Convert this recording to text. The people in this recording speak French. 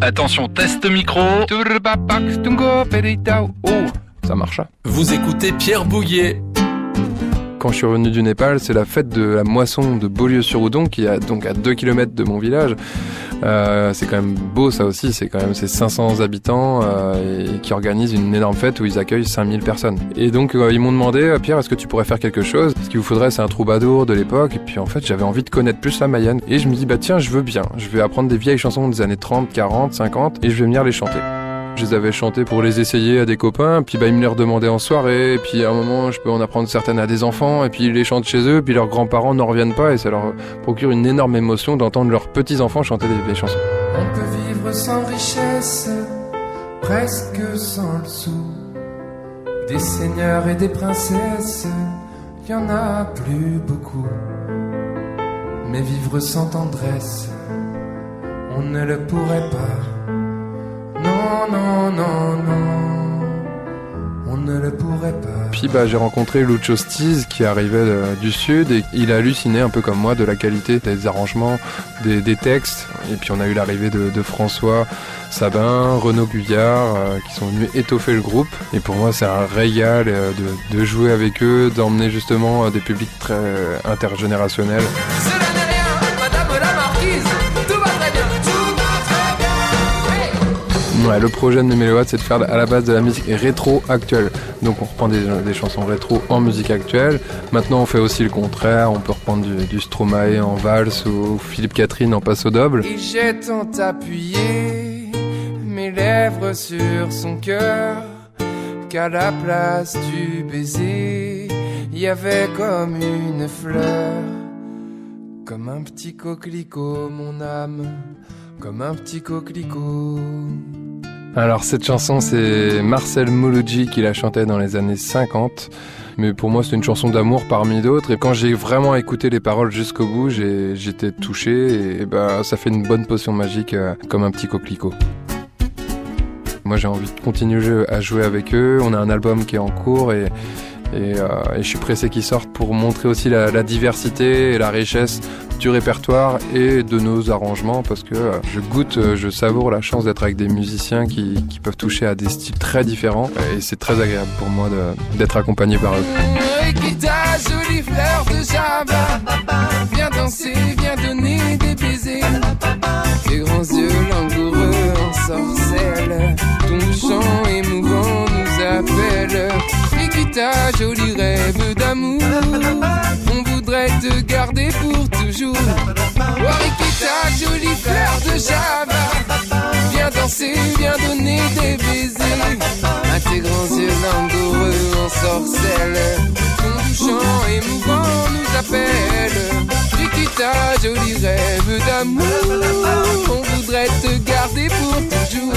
Attention, test micro. Oh, ça marche. Vous écoutez Pierre Bouillet. Quand je suis revenu du Népal, c'est la fête de la moisson de Beaulieu-sur-Oudon, qui est donc à 2 km de mon village. C'est quand même beau, ça aussi. C'est 500 habitants et qui organisent une énorme fête où ils accueillent 5000 personnes. Et donc ils m'ont demandé, Pierre, est-ce que tu pourrais faire quelque chose ? Ce qu'il vous faudrait, c'est un troubadour de l'époque. Et puis en fait, j'avais envie de connaître plus la Mayenne. Et je me dis, tiens, je veux bien. Je vais apprendre des vieilles chansons des années 30, 40, 50 et je vais venir les chanter. Je les avais chantées pour les essayer à des copains, puis ils me les redemandaient en soirée, et puis à un moment je peux en apprendre certaines à des enfants, et puis ils les chantent chez eux, puis leurs grands-parents n'en reviennent pas, et ça leur procure une énorme émotion d'entendre leurs petits-enfants chanter des chansons. On peut vivre sans richesse, presque sans le sou. Des seigneurs et des princesses, y en a plus beaucoup. Mais vivre sans tendresse, on ne le pourrait pas. Non, non, non, non, on ne le pourrait pas. Puis j'ai rencontré Lucio Stiz qui arrivait du sud et il a halluciné un peu comme moi de la qualité des arrangements, des textes. Et puis on a eu l'arrivée de François Sabin, Renaud Guyard qui sont venus étoffer le groupe. Et pour moi c'est un régal de jouer avec eux, d'emmener justement des publics très intergénérationnels. Cela n'est rien, madame la marquise, tout va très bien, tout va très bien. Ouais, le projet de Numélo, c'est de faire à la base de la musique rétro actuelle. Donc on reprend des chansons rétro en musique actuelle. Maintenant on fait aussi le contraire, on peut reprendre du Stromae en valse ou Philippe Catherine en passe au double. Et j'ai tant appuyé mes lèvres sur son cœur qu'à la place du baiser, il y avait comme une fleur, comme un petit coquelicot, mon âme, comme un petit coquelicot. Alors cette chanson c'est Marcel Mouloudji qui la chantait dans les années 50. Mais pour moi c'est une chanson d'amour parmi d'autres. Et quand j'ai vraiment écouté les paroles jusqu'au bout, j'étais touché. Et ça fait une bonne potion magique comme un petit coquelicot. Moi j'ai envie de continuer à jouer avec eux. On a un album qui est en cours et je suis pressé qu'ils sortent pour montrer aussi la diversité et la richesse du répertoire et de nos arrangements, parce que je savoure la chance d'être avec des musiciens qui peuvent toucher à des styles très différents et c'est très agréable pour moi d'être accompagné par eux. Rikita, jolie fleur de Java, viens danser, viens donner des baisers. Tes grands yeux langoureux ensorcellent, ton chant émouvant nous appelle. Rikita, joli rêve d'amour, on voudrait te garder pour toujours. Oh Rikita, jolie fleur de Java, viens danser, viens donner des baisers. À tes grands yeux langoureux ensorcellent, ton chant émouvant nous appelle. Rikita, joli rêve d'amour, on voudrait te garder pour toujours.